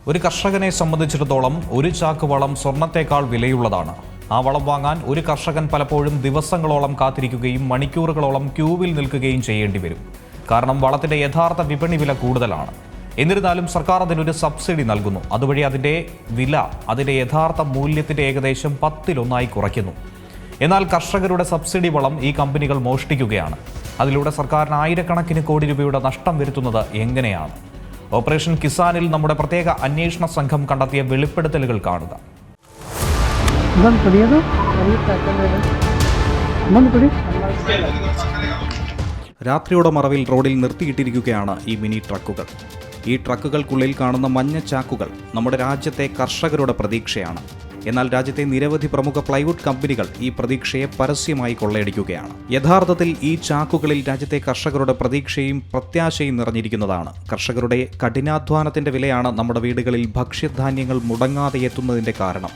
ഒരു കർഷകനെ സംബന്ധിച്ചിടത്തോളം ഒരു ചാക്ക് വളം സ്വർണത്തേക്കാൾ വിലയുള്ളതാണ്. ആ വളം വാങ്ങാൻ ഒരു കർഷകൻ പലപ്പോഴും ദിവസങ്ങളോളം കാത്തിരിക്കുകയും മണിക്കൂറുകളോളം ക്യൂവിൽ നിൽക്കുകയും ചെയ്യേണ്ടി വരും. കാരണം വളത്തിന്റെ യഥാർത്ഥ വിപണി വില കൂടുതലാണ്. എന്നിരുന്നാലും സർക്കാർ അതിനൊരു സബ്സിഡി നൽകുന്നു. അതുവഴി അതിന്റെ വില അതിന്റെ യഥാർത്ഥ മൂല്യത്തിന്റെ ഏകദേശം 10-1 കുറയ്ക്കുന്നു. എന്നാൽ കർഷകരുടെ സബ്സിഡി വളം ഈ കമ്പനികൾ മോഷ്ടിക്കുകയാണ്. അതിലൂടെ സർക്കാരിന് ആയിരക്കണക്കിന് കോടി രൂപയുടെ നഷ്ടം വരുത്തുന്നത് എങ്ങനെയാണ്? ഓപ്പറേഷൻ കിസാനിൽ നമ്മുടെ പ്രത്യേക അന്വേഷണ സംഘം കണ്ടെത്തിയ വെളിപ്പെടുത്തലുകൾ കാണുക. രാത്രിയുടെ മറവിൽ റോഡിൽ നിർത്തിയിട്ടിരിക്കുകയാണ് ഈ മിനി ട്രക്കുകൾ. ഈ ട്രക്കുകൾക്കുള്ളിൽ കാണുന്ന മഞ്ഞ ചാക്കുകൾ നമ്മുടെ രാജ്യത്തെ കർഷകരുടെ പ്രതീക്ഷയാണ്. എന്നാൽ രാജ്യത്തെ നിരവധി പ്രമുഖ പ്ലൈവുഡ് കമ്പനികൾ ഈ പ്രതീക്ഷയെ പരസ്യമായി കൊള്ളയടിക്കുകയാണ്. യഥാർത്ഥത്തിൽ ഈ ചാക്കുകളിൽ രാജ്യത്തെ കർഷകരുടെ പ്രതീക്ഷയും പ്രത്യാശയും നിറഞ്ഞിരിക്കുന്നതാണ്. കർഷകരുടെ കഠിനാധ്വാനത്തിന്റെ വിലയാണ് നമ്മുടെ വീടുകളിൽ ഭക്ഷ്യധാന്യങ്ങൾ മുടങ്ങാതെ എത്തുന്നതിന്റെ കാരണം.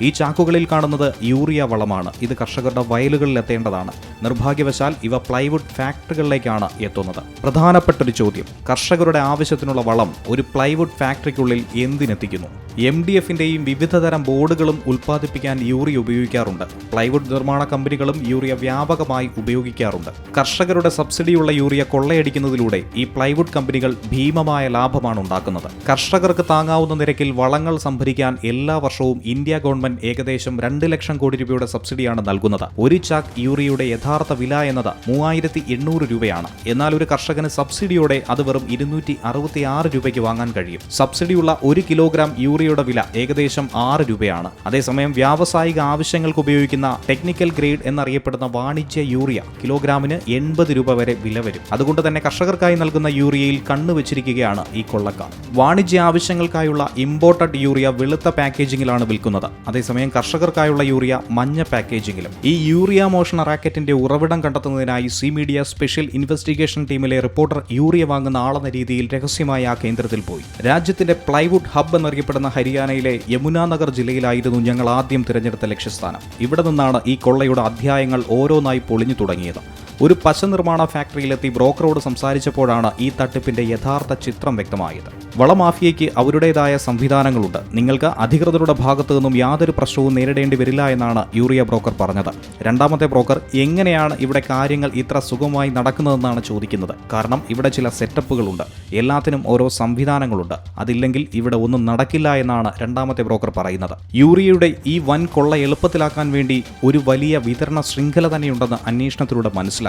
ഈ ചാക്കുകളിൽ കാണുന്നത് യൂറിയ വളമാണ്. ഇത് കർഷകരുടെ വയലുകളിൽ എത്തേണ്ടതാണ്. നിർഭാഗ്യവശാൽ ഇവ പ്ലൈവുഡ് ഫാക്ടറികളിലേക്കാണ് എത്തുന്നത്. പ്രധാനപ്പെട്ടൊരു ചോദ്യം: കർഷകരുടെ ആവശ്യത്തിനുള്ള വളം ഒരു പ്ലൈവുഡ് ഫാക്ടറിക്കുള്ളിൽ എന്തിനെത്തിക്കുന്നു? MDFന്റെയും വിവിധതരം ബോർഡുകളും ഉൽപ്പാദിപ്പിക്കാൻ യൂറിയ ഉപയോഗിക്കാറുണ്ട്. പ്ലൈവുഡ് നിർമ്മാണ കമ്പനികളും യൂറിയ വ്യാപകമായി ഉപയോഗിക്കാറുണ്ട്. കർഷകരുടെ സബ്സിഡിയുള്ള യൂറിയ കൊള്ളയടിക്കുന്നതിലൂടെ ഈ പ്ലൈവുഡ് കമ്പനികൾ ഭീമമായ ലാഭമാണ് ഉണ്ടാക്കുന്നത്. കർഷകർക്ക് താങ്ങാവുന്ന നിരക്കിൽ വളങ്ങൾ സംഭരിക്കാൻ എല്ലാ വർഷവും ഇന്ത്യ ഗവൺമെന്റ് ഏകദേശം 2 ലക്ഷം കോടി രൂപയുടെ സബ്സിഡിയാണ് നൽകുന്നത്. ഒരു ചാക്ക് യൂറിയയുടെ യഥാർത്ഥ വില എന്നത് 3800 രൂപയാണ്. എന്നാൽ ഒരു കർഷകന് സബ്സിഡിയോടെ അത് വെറും 266 രൂപയ്ക്ക് വാങ്ങാൻ കഴിയും. സബ്സിഡിയുള്ള 1 കിലോഗ്രാം യൂറിയയുടെ വില ഏകദേശം 6 രൂപയാണ്. അതേസമയം വ്യാവസായിക ആവശ്യങ്ങൾക്ക് ഉപയോഗിക്കുന്ന ടെക്നിക്കൽ ഗ്രേഡ് എന്നറിയപ്പെടുന്ന വാണിജ്യ യൂറിയ കിലോഗ്രാമിന് 80 രൂപ വരെ വില വരും. അതുകൊണ്ട് തന്നെ കർഷകർക്കായി നൽകുന്ന യൂറിയയിൽ കണ്ണുവച്ചിരിക്കുകയാണ് ഈ കൊള്ളക്കാർ. വാണിജ്യ ആവശ്യങ്ങൾക്കായുള്ള ഇമ്പോർട്ടഡ് യൂറിയ വെളുത്ത പാക്കേജിംഗിലാണ് വിൽക്കുന്നത്. അതേസമയം കർഷകർക്കായുള്ള യൂറിയ മഞ്ഞ പാക്കേജിംഗിലും. ഈ യൂറിയ മോഷണ റാക്കറ്റിന്റെ ഉറവിടം കണ്ടെത്തുന്നതിനായി സി മീഡിയ സ്പെഷ്യൽ ഇൻവെസ്റ്റിഗേഷൻ ടീമിലെ റിപ്പോർട്ടർ യൂറിയ വാങ്ങുന്ന ആളെന്ന രീതിയിൽ രഹസ്യമായി ആ കേന്ദ്രത്തിൽ പോയി. രാജ്യത്തിന്റെ പ്ലൈവുഡ് ഹബ്ബ് എന്നറിയപ്പെടുന്ന ഹരിയാനയിലെ യമുനാനഗർ ജില്ലയിലായിരുന്നു ഞങ്ങൾ ആദ്യം തിരഞ്ഞെടുത്ത ലക്ഷ്യസ്ഥാനം. ഇവിടെ നിന്നാണ് ഈ കൊള്ളയുടെ അധ്യായങ്ങൾ ഓരോന്നായി പൊളിഞ്ഞു തുടങ്ങിയത്. ഒരു പശ നിർമ്മാണ ഫാക്ടറിയിലെത്തി ബ്രോക്കറോട് സംസാരിച്ചപ്പോഴാണ് ഈ തട്ടിപ്പിന്റെ യഥാർത്ഥ ചിത്രം വ്യക്തമായത്. വളമാഫിയയ്ക്ക് അവരുടേതായ സംവിധാനങ്ങളുണ്ട്. നിങ്ങൾക്ക് അധികൃതരുടെ ഭാഗത്തു നിന്നും യാതൊരു പ്രശ്നവും നേരിടേണ്ടി വരില്ല എന്നാണ് യൂറിയ ബ്രോക്കർ പറഞ്ഞത്. രണ്ടാമത്തെ ബ്രോക്കർ എങ്ങനെയാണ് ഇവിടെ കാര്യങ്ങൾ ഇത്ര സുഗമമായി നടക്കുന്നതെന്നാണ് ചോദിക്കുന്നത്. കാരണം ഇവിടെ ചില സെറ്റപ്പുകളുണ്ട്, എല്ലാത്തിനും ഓരോ സംവിധാനങ്ങളുണ്ട്. അതില്ലെങ്കിൽ ഇവിടെ ഒന്നും നടക്കില്ല എന്നാണ് രണ്ടാമത്തെ ബ്രോക്കർ പറയുന്നത്. യൂറിയയുടെ ഈ വൻ കൊള്ള എളുപ്പത്തിലാക്കാൻ വേണ്ടി ഒരു വലിയ വിതരണ ശൃംഖല തന്നെയുണ്ടെന്ന് അന്വേഷണത്തിലൂടെ മനസ്സിലായി.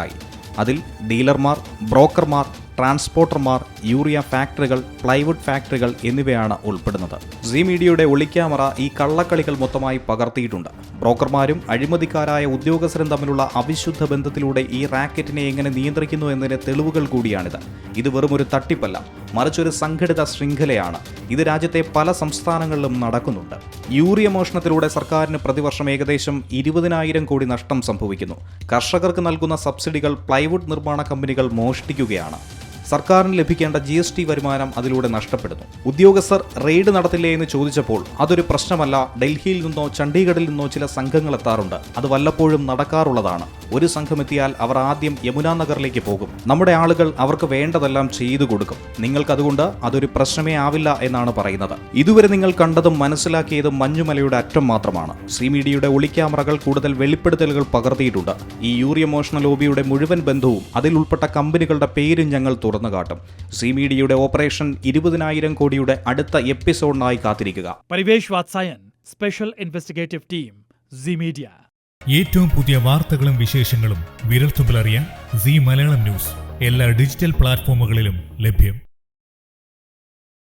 അതിൽ ഡീലർമാർ, ബ്രോക്കർമാർ, ട്രാൻസ്പോർട്ടർമാർ, യൂറിയ ഫാക്ടറികൾ, പ്ലൈവുഡ് ഫാക്ടറികൾ എന്നിവയാണ് ഉൾപ്പെടുന്നത്. സി മീഡിയയുടെ ഒളിക്യാമറ ഈ കള്ളക്കളികൾ മൊത്തമായി പകർത്തിയിട്ടുണ്ട്. ബ്രോക്കർമാരും അഴിമതിക്കാരായ ഉദ്യോഗസ്ഥരും തമ്മിലുള്ള അവിശുദ്ധ ബന്ധത്തിലൂടെ ഈ റാക്കറ്റിനെ എങ്ങനെ നിയന്ത്രിക്കുന്നു എന്നതിന് തെളിവുകൾ കൂടിയാണിത്. ഇത് വെറും ഒരു തട്ടിപ്പല്ല, മറിച്ചൊരു സംഘടിത ശൃംഖലയാണ്. ഇത് രാജ്യത്തെ പല സംസ്ഥാനങ്ങളിലും നടക്കുന്നുണ്ട്. യൂറിയ മോഷണത്തിലൂടെ സർക്കാരിന് പ്രതിവർഷം ഏകദേശം 20,000 കോടി നഷ്ടം സംഭവിക്കുന്നു. കർഷകർക്ക് നൽകുന്ന സബ്സിഡികൾ പ്ലൈവുഡ് നിർമ്മാണ കമ്പനികൾ മോഷ്ടിക്കുകയാണ്. സർക്കാരിന് ലഭിക്കേണ്ട GST വരുമാനം അതിലൂടെ നഷ്ടപ്പെടുന്നു. ഉദ്യോഗസ്ഥർ റെയ്ഡ് നടത്തില്ലേ എന്ന് ചോദിച്ചപ്പോൾ അതൊരു പ്രശ്നമല്ല. ഡൽഹിയിൽ നിന്നോ ചണ്ഡീഗഡിൽ നിന്നോ ചില സംഘങ്ങൾ എത്താറുണ്ട്. അത് വല്ലപ്പോഴും നടക്കാറുള്ളതാണ്. ഒരു സംഘം എത്തിയാൽ അവർ ആദ്യം യമുനാ നഗറിലേക്ക് പോകും. നമ്മുടെ ആളുകൾ അവർക്ക് വേണ്ടതെല്ലാം ചെയ്തു കൊടുക്കും. നിങ്ങൾക്കതുകൊണ്ട് അതൊരു പ്രശ്നമേ ആവില്ല എന്നാണ് പറയുന്നത്. ഇതുവരെ നിങ്ങൾ കണ്ടതും മനസ്സിലാക്കിയതും മഞ്ഞുമലയുടെ അറ്റം മാത്രമാണ്. സി മീഡിയയുടെ ഒളിക്യാമറകൾ കൂടുതൽ വെളിപ്പെടുത്തലുകൾ പകർത്തിയിട്ടുണ്ട്. ഈ യൂറിയ മോഷണ ലോബിയുടെ മുഴുവൻ ബന്ധവും അതിൽ ഉൾപ്പെട്ട കമ്പനികളുടെ പേരും ഞങ്ങൾ തുറന്നു കാട്ടും. സി മീഡിയയുടെ ഓപ്പറേഷൻ 20,000 കോടിയുടെ അടുത്ത എപ്പിസോഡിനായി കാത്തിരിക്കുക. Parivesh Vatsayan, special investigative team, Zee media. ഏറ്റവും പുതിയ വാർത്തകളും വിശേഷങ്ങളും വിരൽത്തുമ്പിലറിയാൻ സി മലയാളം ന്യൂസ് എല്ലാ ഡിജിറ്റൽ പ്ലാറ്റ്ഫോമുകളിലും ലഭ്യം.